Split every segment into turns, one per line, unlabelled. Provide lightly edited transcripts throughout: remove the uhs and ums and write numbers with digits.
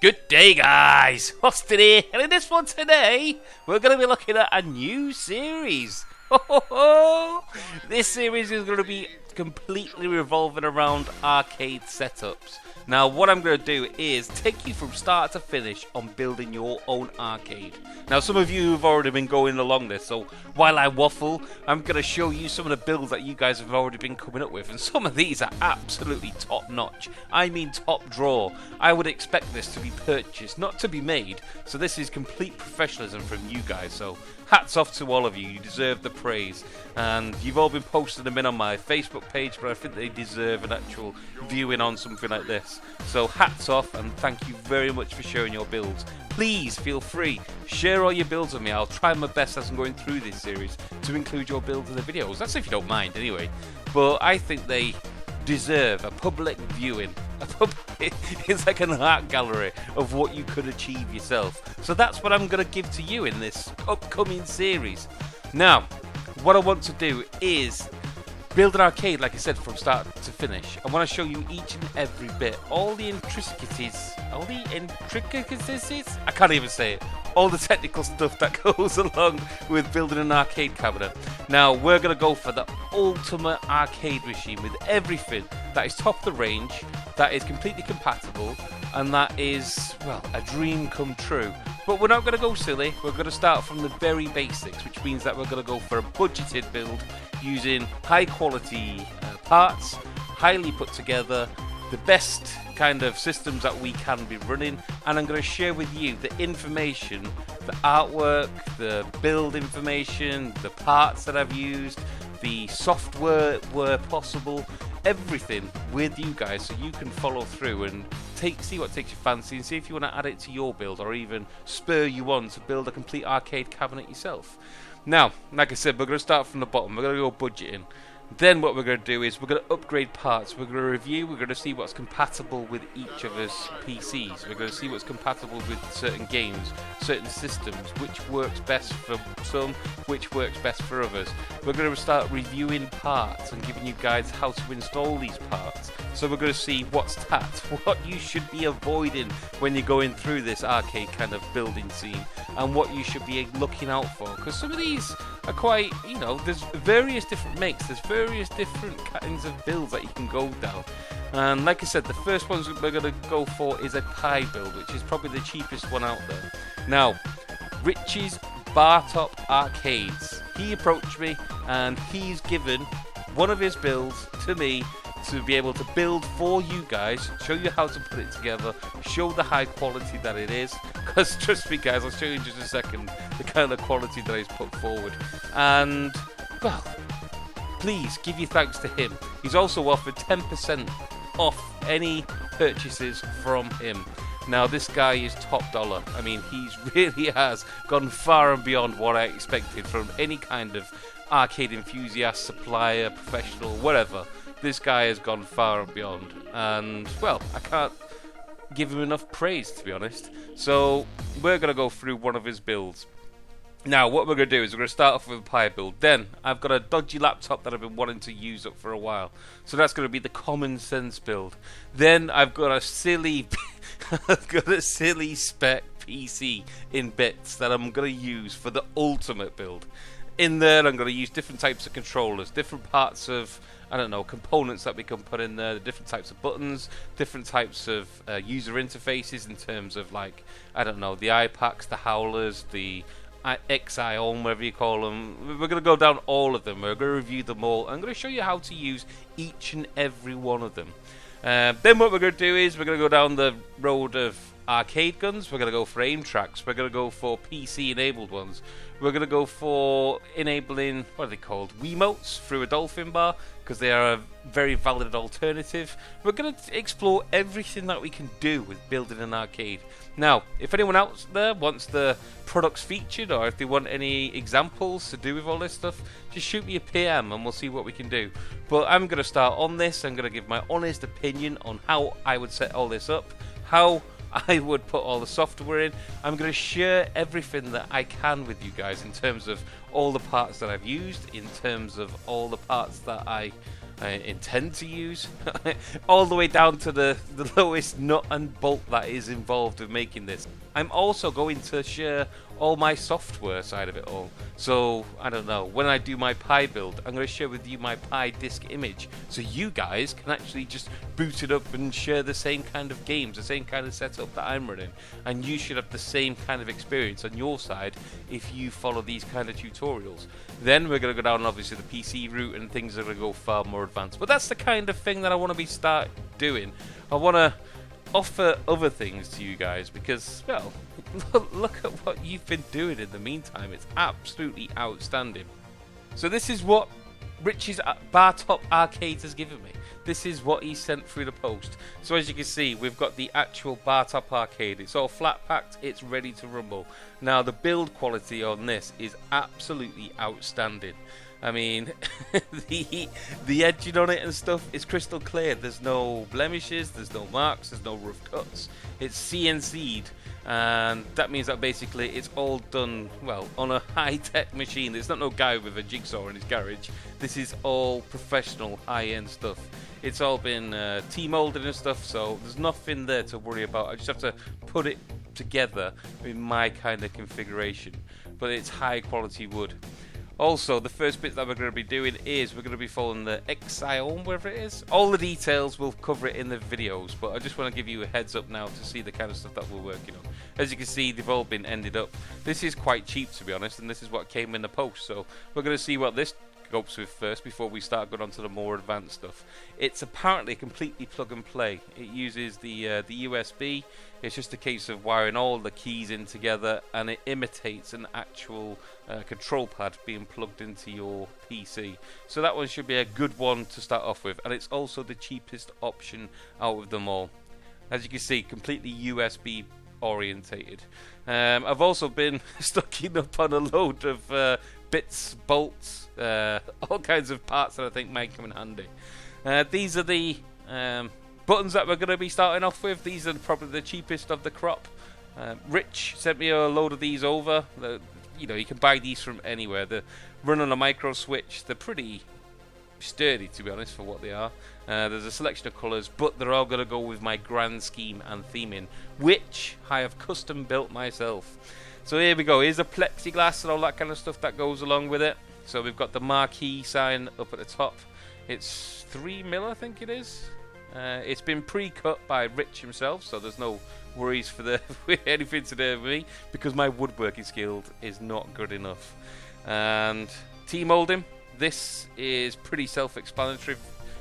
Good day, guys! Austin, and in this one today, we're going to be looking at a new series. This series is going to be completely revolving around arcade setups. Now, what I'm going to do is take you from start to finish on building your own arcade. Now, some of you have already been going along this, so while I waffle, I'm going to show you some of the builds that you guys have already been coming up with, and some of these are absolutely top-notch. I mean top draw. I would expect this to be purchased, not to be made, so this is complete professionalism from you guys, so hats off to all of you. You deserve the praise, and you've all been posting them in on my Facebook page, but I think they deserve an actual viewing on something like this. So hats off, and thank you very much for sharing your builds. Please feel free, share all your builds with me. I'll try my best as I'm going through this series to include your builds in the videos. That's if you don't mind anyway, but I think they deserve a public viewing. It's like an art gallery of what you could achieve yourself. So that's what I'm going to give to you in this upcoming series. Now, what I want to do is build an arcade, like I said, from start to finish. I want to show you each and every bit, all the intricacies, I can't even say it, all the technical stuff that goes along with building an arcade cabinet. Now, we're going to go for the ultimate arcade machine with everything that is top of the range, that is completely compatible, and that is, well, a dream come true. But we're not going to go silly. We're going to start from the very basics, which means that we're going to go for a budgeted build using high quality parts, highly put together, the best kind of systems that we can be running, and I'm going to share with you the information, the artwork, the build information, the parts that I've used, the software where possible, everything with you guys, so you can follow through and see what takes your fancy and see if you want to add it to your build or even spur you on to build a complete arcade cabinet yourself. Now, like I said, we're going to start from the bottom. We're going to go budgeting. Then what we're going to do is we're going to upgrade parts. We're going to review. We're going to see what's compatible with each of us PCs. We're going to see what's compatible with certain games, certain systems, which works best for some, which works best for others. We're going to start reviewing parts and giving you guys how to install these parts. So we're going to see what's tapped, what you should be avoiding when you're going through this arcade kind of building scene, and what you should be looking out for. Because some of these are quite, you know, there's various different makes, there's various different kinds of builds that you can go down. And like I said, the first ones we're going to go for is a pie build, which is probably the cheapest one out there. Now, Richie's Bartop Arcades. He approached me and he's given one of his builds to me to be able to build for you guys, show you how to put it together, show the high quality that it is, because trust me guys, I'll show you in just a second the kind of quality that he's put forward. And, well, please give your thanks to him. He's also offered 10% off any purchases from him. Now, this guy is top dollar. I mean, he's really has gone far and beyond what I expected from any kind of arcade enthusiast, supplier, professional, whatever. This guy has gone far and beyond, and, well, I can't give him enough praise, to be honest. So we're going to go through one of his builds. Now, what we're going to do is we're going to start off with a pie build. Then I've got a dodgy laptop that I've been wanting to use up for a while, so that's going to be the common sense build. Then I've got a silly spec PC in bits that I'm going to use for the ultimate build. In there, I'm going to use different types of controllers, different parts of, I don't know, components that we can put in there, the different types of buttons, different types of user interfaces in terms of, like, I don't know, the iPacks, the howlers, the XIOM, whatever you call them. We're going to go down all of them. We're going to review them all. I'm going to show you how to use each and every one of them. Then what we're going to do is we're going to go down the road of arcade guns. We're going to go for aim tracks. We're going to go for PC enabled ones. We're going to go for enabling, what are they called, Wiimotes through a Dolphin Bar, because they are a very valid alternative. We're going to explore everything that we can do with building an arcade. Now, if anyone else there wants the products featured, or if they want any examples to do with all this stuff, just shoot me a PM and we'll see what we can do. But I'm going to start on this. I'm going to give my honest opinion on how I would set all this up, how I would put all the software in. I'm going to share everything that I can with you guys in terms of all the parts that I've used, in terms of all the parts that I intend to use, all the way down to the lowest nut and bolt that is involved with making this. I'm also going to share all my software side of it all. So, I don't know, when I do my Pi build, I'm going to share with you my Pi disk image, so you guys can actually just boot it up and share the same kind of games, the same kind of setup that I'm running, and you should have the same kind of experience on your side if you follow these kind of tutorials. Then we're going to go down obviously the PC route, and things are going to go far more advanced. But that's the kind of thing that I want to start doing. I want to offer other things to you guys because, well, look at what you've been doing in the meantime. It's absolutely outstanding. So this is what Rich's Bartop Arcades has given me. This is what he sent through the post. So as you can see, we've got the actual Bartop Arcade. It's all flat packed, it's ready to rumble. Now the build quality on this is absolutely outstanding. I mean, the edging on it and stuff is crystal clear. There's no blemishes, there's no marks, there's no rough cuts. It's CNC'd, and that means that basically it's all done, well, on a high-tech machine. There's not no guy with a jigsaw in his garage. This is all professional, high-end stuff. It's all been T-molded and stuff, so there's nothing there to worry about. I just have to put it together in my kind of configuration, but it's high-quality wood. Also, the first bit that we're going to be doing is we're going to be following the Exiome, wherever it is. All the details, we'll cover it in the videos, but I just want to give you a heads up now to see the kind of stuff that we're working on. As you can see, they've all been ended up. This is quite cheap, to be honest, and this is what came in the post, so we're going to see what this copes with first before we start going on to the more advanced stuff. It's apparently completely plug and play. It uses the USB. It's just a case of wiring all the keys in together, and it imitates an actual control pad being plugged into your PC. So that one should be a good one to start off with, and it's also the cheapest option out of them all. As you can see, completely USB orientated. I've also been stocking up on a load of bits, bolts, all kinds of parts that I think might come in handy. These are the buttons that we're going to be starting off with. These are probably the cheapest of the crop. Rich sent me a load of these over. You know, you can buy these from anywhere. They run on a micro switch. They're pretty sturdy, to be honest, for what they are. There's a selection of colours, but they're all going to go with my grand scheme and theming, which I have custom built myself. So here we go. Here's the plexiglass and all that kind of stuff that goes along with it. So we've got the marquee sign up at the top. It's 3mm, I think it is. It's been pre-cut by Rich himself, so there's no worries for anything to do with me, because my woodworking skill is not good enough. And T-molding. This is pretty self-explanatory.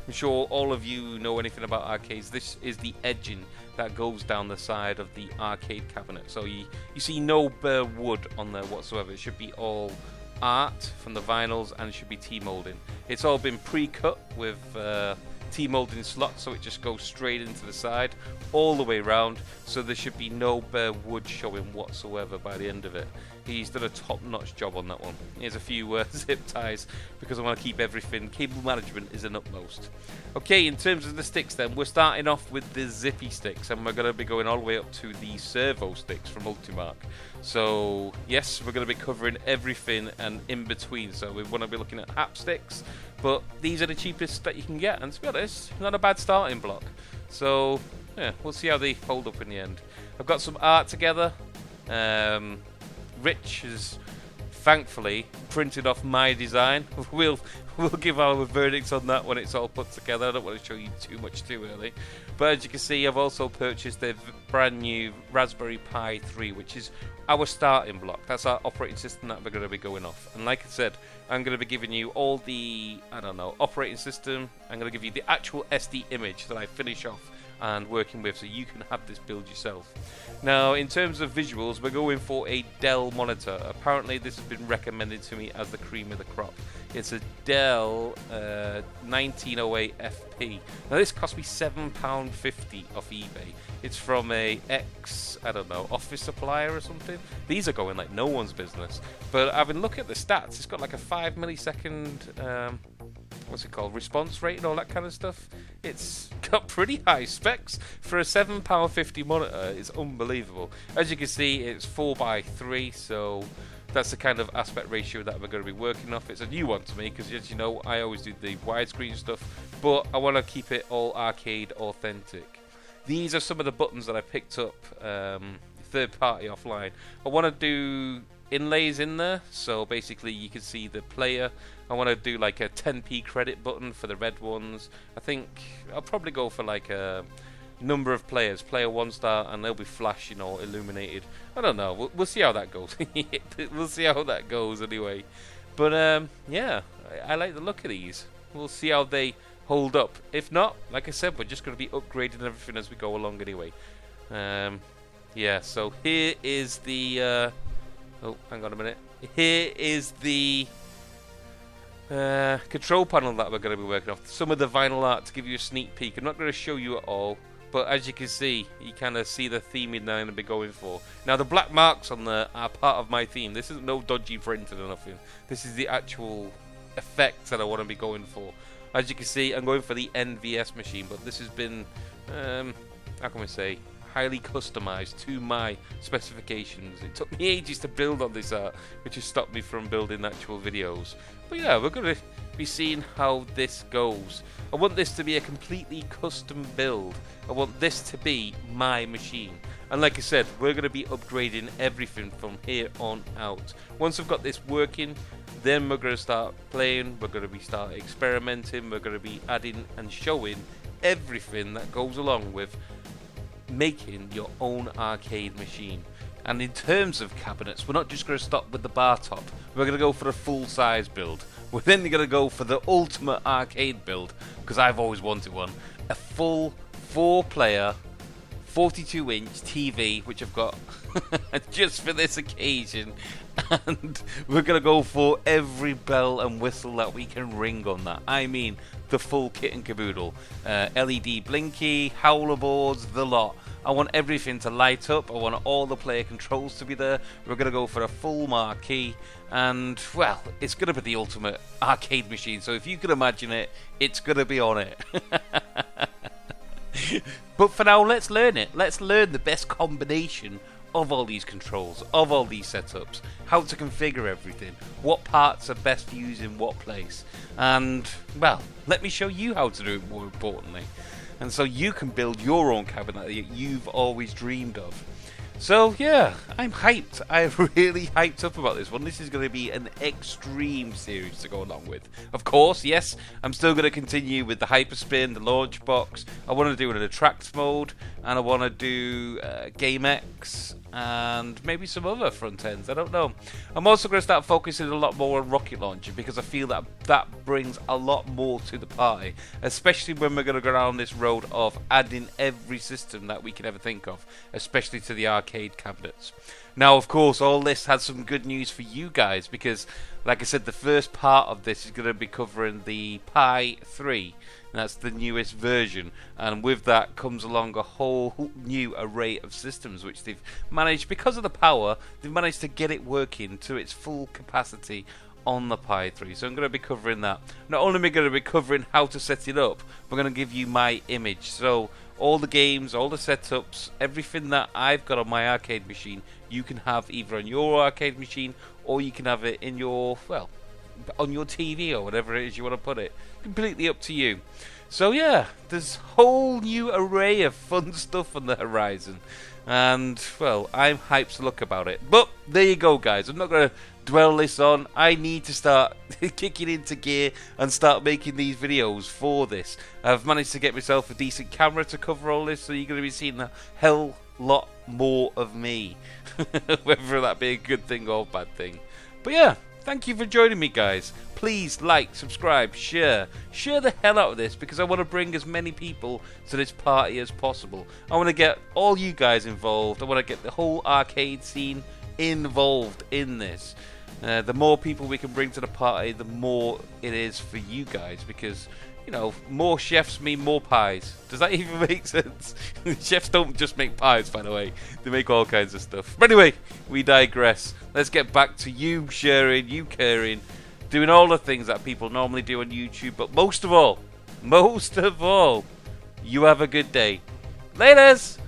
I'm sure all of you know anything about arcades. This is the edging that goes down the side of the arcade cabinet. So you see no bare wood on there whatsoever. It should be all art from the vinyls, and it should be T-molding. It's all been pre-cut with T-molding slots, so it just goes straight into the side all the way around, so there should be no bare wood showing whatsoever by the end of it. He's done a top-notch job on that one. Here's a few zip ties, because I want to keep everything. Cable management is an utmost. Okay, in terms of the sticks then, we're starting off with the zippy sticks, and we're going to be going all the way up to the servo sticks from Ultimark. So yes, we're going to be covering everything and in between. So we want to be looking at hap sticks, but these are the cheapest that you can get, and to be honest, not a bad starting block. So yeah, we'll see how they hold up in the end. I've got some art together. Rich has thankfully printed off my design. We'll give our verdicts on that when it's all put together. I don't want to show you too much too early, but as you can see, I've also purchased the brand new Raspberry Pi 3, which is our starting block. That's our operating system that we're going to be going off. And like I said, I'm going to be giving you all the, I don't know, operating system. I'm going to give you the actual SD image that I finish off and working with, so you can have this build yourself. Now, in terms of visuals, we're going for a Dell monitor. Apparently this has been recommended to me as the cream of the crop. It's a Dell 1908 FP. Now this cost me £7.50 off eBay. It's from a I don't know, office supplier or something. These are going like no one's business. But I've been looking at the stats. It's got like a 5 millisecond what's it called, response rate and all that kind of stuff. It's got pretty high specs for a £7.50 monitor. It's unbelievable. As you can see, it's 4x3, so that's the kind of aspect ratio that we're going to be working off. It's a new one to me because, as you know, I always do the widescreen stuff, but I want to keep it all arcade authentic. These are some of the buttons that I picked up third party offline. I want to do inlays in there, so basically you can see the player. I want to do like a 10p credit button for the red ones. I think I'll probably go for like a number of players, player 1 star, and they'll be flashing or illuminated. I don't know, we'll see how that goes. We'll see how that goes anyway. But yeah, I like the look of these. We'll see how they hold up. If not, like I said, we're just going to be upgrading everything as we go along anyway. Yeah, so here is the oh, hang on a minute. Here is the control panel that we're going to be working off. Some of the vinyl art to give you a sneak peek. I'm not going to show you it all, but as you can see, you kind of see the theming that I'm going to be going for. Now, the black marks on there are part of my theme. This isn't no dodgy printing or nothing. This is the actual effects that I want to be going for. As you can see, I'm going for the NVS machine, but this has been, how can we say, highly customized to my specifications. It took me ages to build on this art, which has stopped me from building actual videos. But yeah, we're going to be seeing how this goes. I want this to be a completely custom build. I want this to be my machine. And like I said, we're going to be upgrading everything from here on out. Once I've got this working, then we're going to start playing, we're going to start experimenting, we're going to be adding and showing everything that goes along with making your own arcade machine. And in terms of cabinets, we're not just going to stop with the bar top. We're going to go for a full size build. We're then going to go for the ultimate arcade build, because I've always wanted one. A full 4-player 42-inch TV, which I've got just for this occasion, and we're going to go for every bell and whistle that we can ring on that. I mean, the full kit and caboodle. LED blinky, howler boards, the lot. I want everything to light up. I want all the player controls to be there. We're going to go for a full marquee, and, well, it's going to be the ultimate arcade machine. So if you can imagine it, it's going to be on it. But for now, let's learn it. Let's learn the best combination of all these controls, of all these setups, how to configure everything, what parts are best used in what place, and, well, let me show you how to do it more importantly. And so you can build your own cabinet that you've always dreamed of. So yeah, I'm hyped. I'm really hyped up about this one. This is going to be an extreme series to go along with. Of course, yes, I'm still going to continue with the Hyperspin, the Launch Box. I want to do an Attract mode, and I want to do GameX, and maybe some other front ends. I don't know. I'm also going to start focusing a lot more on Rocket Launcher, because I feel that that brings a lot more to the party, especially when we're going to go down this road of adding every system that we can ever think of, especially to the arcade cabinets. Now, of course, all this has some good news for you guys, because, like I said, the first part of this is going to be covering the Pi 3. That's the newest version, and with that comes along a whole new array of systems which they've managed, because of the power, they've managed to get it working to its full capacity on the Pi 3. So I'm going to be covering that. Not only am I going to be covering how to set it up, we're going to give you my image. So all the games, all the setups, everything that I've got on my arcade machine, you can have either on your arcade machine, or you can have it in your, well, on your TV or whatever it is you want to put it. Completely up to you. So yeah, there's a whole new array of fun stuff on the horizon, and, well, I'm hyped to look about it. But there you go, guys. I'm not going to dwell this on. I need to start kicking into gear and start making these videos for this. I've managed to get myself a decent camera to cover all this, so you're going to be seeing a hell lot more of me, whether that be a good thing or a bad thing. But yeah, thank you for joining me, guys. Please like, subscribe, share the hell out of this, because I want to bring as many people to this party as possible. I want to get all you guys involved. I want to get the whole arcade scene involved in this. The more people we can bring to the party, the more it is for you guys, because, you know, more chefs mean more pies. Does that even make sense? Chefs don't just make pies, by the way. They make all kinds of stuff. But anyway, we digress. Let's get back to you sharing, you caring, doing all the things that people normally do on YouTube. But most of all, you have a good day. Laters!